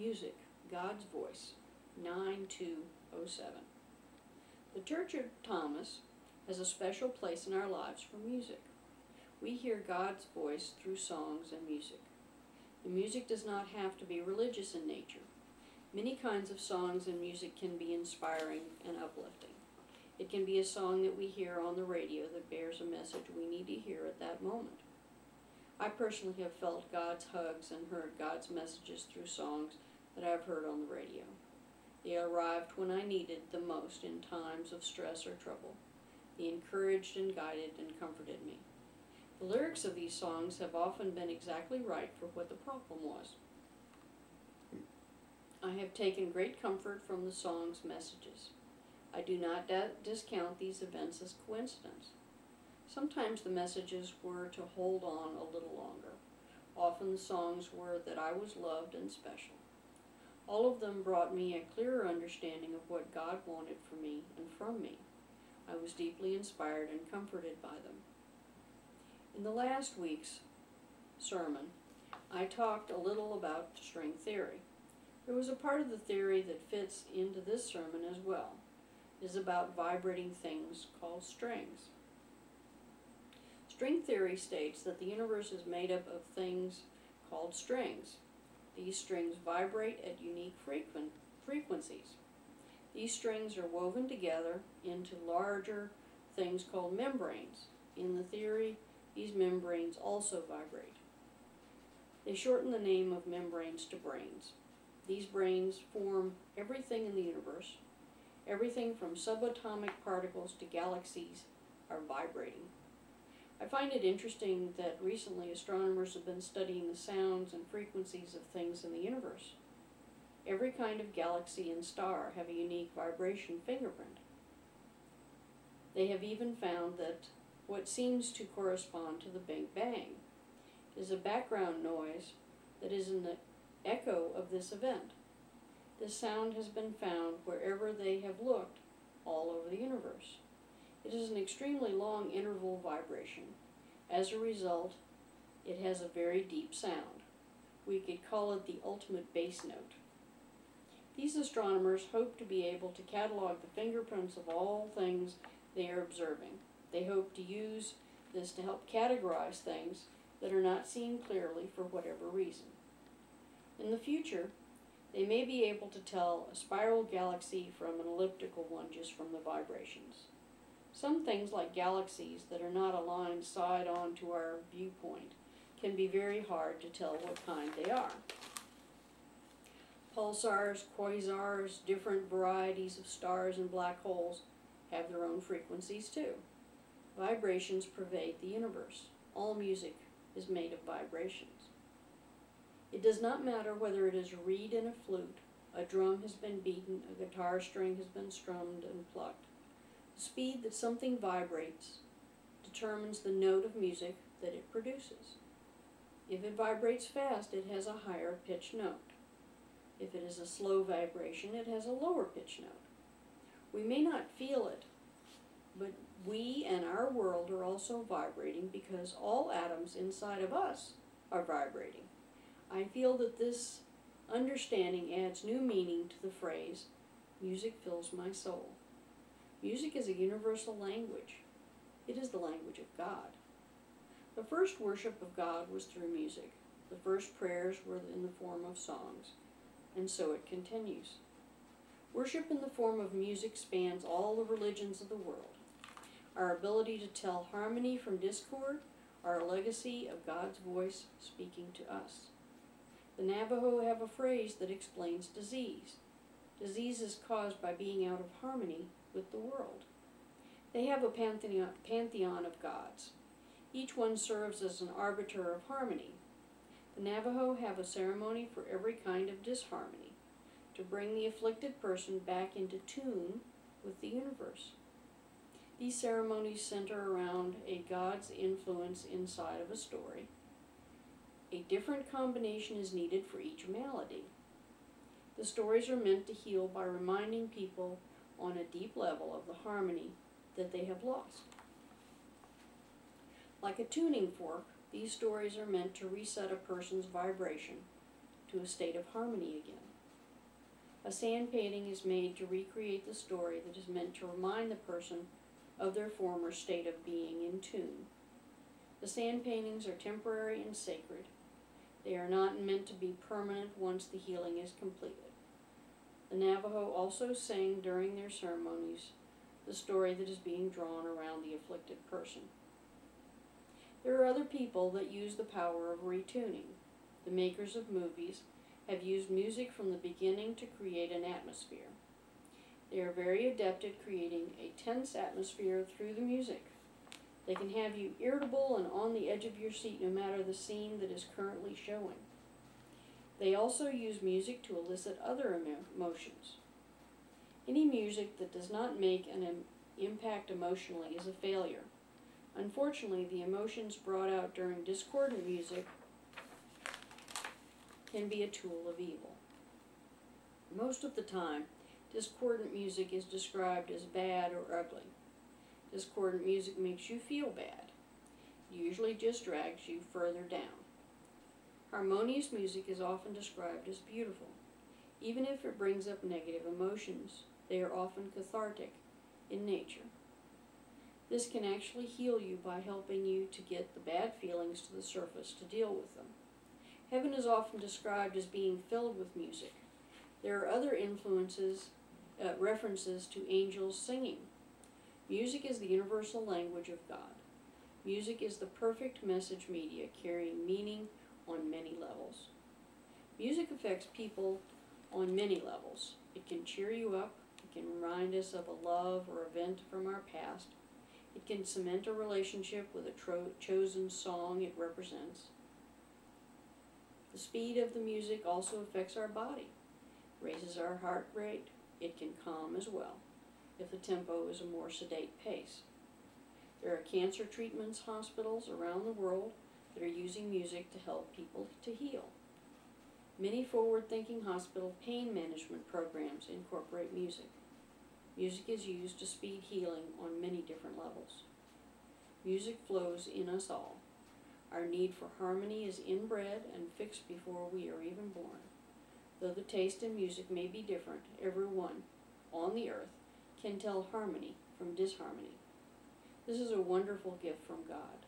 Music, God's Voice, 9207. The Church of Thomas has a special place in our lives for music. We hear God's voice through songs and music. The music does not have to be religious in nature. Many kinds of songs and music can be inspiring and uplifting. It can be a song that we hear on the radio that bears a message we need to hear at that moment. I personally have felt God's hugs and heard God's messages through songs that I've heard on the radio. They arrived when I needed the most in times of stress or trouble. They encouraged and guided and comforted me. The lyrics of these songs have often been exactly right for what the problem was. I have taken great comfort from the song's messages. I do not discount these events as coincidence. Sometimes the messages were to hold on a little longer. Often the songs were that I was loved and special. All of them brought me a clearer understanding of what God wanted for me and from me. I was deeply inspired and comforted by them. In the last week's sermon, I talked a little about string theory. There was a part of the theory that fits into this sermon as well. It is about vibrating things called strings. String theory states that the universe is made up of things called strings. These strings vibrate at unique frequencies. These strings are woven together into larger things called membranes. In the theory, these membranes also vibrate. They shorten the name of membranes to brains. These brains form everything in the universe. Everything from subatomic particles to galaxies are vibrating. I find it interesting that recently astronomers have been studying the sounds and frequencies of things in the universe. Every kind of galaxy and star have a unique vibration fingerprint. They have even found that what seems to correspond to the Big Bang is a background noise that is an echo of this event. This sound has been found wherever they have looked all over the universe. It is an extremely long interval vibration. As a result, it has a very deep sound. We could call it the ultimate bass note. These astronomers hope to be able to catalog the fingerprints of all things they are observing. They hope to use this to help categorize things that are not seen clearly for whatever reason. In the future, they may be able to tell a spiral galaxy from an elliptical one just from the vibrations. Some things, like galaxies that are not aligned side-on to our viewpoint, can be very hard to tell what kind they are. Pulsars, quasars, different varieties of stars and black holes have their own frequencies too. Vibrations pervade the universe. All music is made of vibrations. It does not matter whether it is a reed and a flute, a drum has been beaten, a guitar string has been strummed and plucked. The speed that something vibrates determines the note of music that it produces. If it vibrates fast, it has a higher pitch note. If it is a slow vibration, it has a lower pitch note. We may not feel it, but we and our world are also vibrating because all atoms inside of us are vibrating. I feel that this understanding adds new meaning to the phrase, "Music fills my soul." Music is a universal language. It is the language of God. The first worship of God was through music. The first prayers were in the form of songs, and so it continues. Worship in the form of music spans all the religions of the world. Our ability to tell harmony from discord are a legacy of God's voice speaking to us. The Navajo have a phrase that explains disease. Disease is caused by being out of harmony with the world. They have a pantheon of gods. Each one serves as an arbiter of harmony. The Navajo have a ceremony for every kind of disharmony, to bring the afflicted person back into tune with the universe. These ceremonies center around a god's influence inside of a story. A different combination is needed for each malady. The stories are meant to heal by reminding people on a deep level of the harmony that they have lost. Like a tuning fork, these stories are meant to reset a person's vibration, to a state of harmony again. A sand painting is made to recreate the story that is meant to remind the person of their former state of being in tune. The sand paintings are temporary and sacred. They are not meant to be permanent once the healing is completed. The Navajo also sing during their ceremonies the story that is being drawn around the afflicted person. There are other people that use the power of retuning. The makers of movies have used music from the beginning to create an atmosphere. They are very adept at creating a tense atmosphere through the music. They can have you irritable and on the edge of your seat no matter the scene that is currently showing. They also use music to elicit other emotions. Any music that does not make an impact emotionally is a failure. Unfortunately, the emotions brought out during discordant music can be a tool of evil. Most of the time, discordant music is described as bad or ugly. Discordant music makes you feel bad. It usually just drags you further down. Harmonious music is often described as beautiful. Even if it brings up negative emotions, they are often cathartic in nature. This can actually heal you by helping you to get the bad feelings to the surface to deal with them. Heaven is often described as being filled with music. There are other references to angels singing. Music is the universal language of God. Music is the perfect message media carrying meaning on many levels. Music affects people on many levels. It can cheer you up. It can remind us of a love or event from our past. It can cement a relationship with a chosen song it represents. The speed of the music also affects our body, raises our heart rate. It can calm as well, if the tempo is a more sedate pace. There are cancer treatments hospitals around the world that are using music to help people to heal. Many forward-thinking hospital pain management programs incorporate music. Music is used to speed healing on many different levels. Music flows in us all. Our need for harmony is inbred and fixed before we are even born. Though the taste in music may be different, everyone on the earth can tell harmony from disharmony. This is a wonderful gift from God.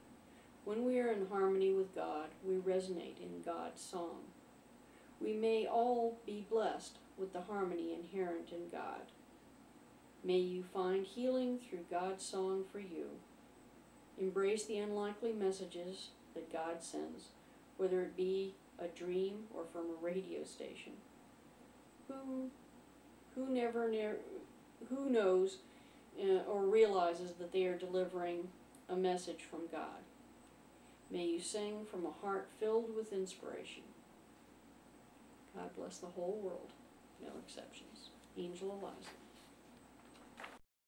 When we are in harmony with God, we resonate in God's song. We may all be blessed with the harmony inherent in God. May you find healing through God's song for you. Embrace the unlikely messages that God sends, whether it be a dream or from a radio station. Who knows or realizes that they are delivering a message from God? May you sing from a heart filled with inspiration. God bless the whole world, no exceptions. Angel Eliza.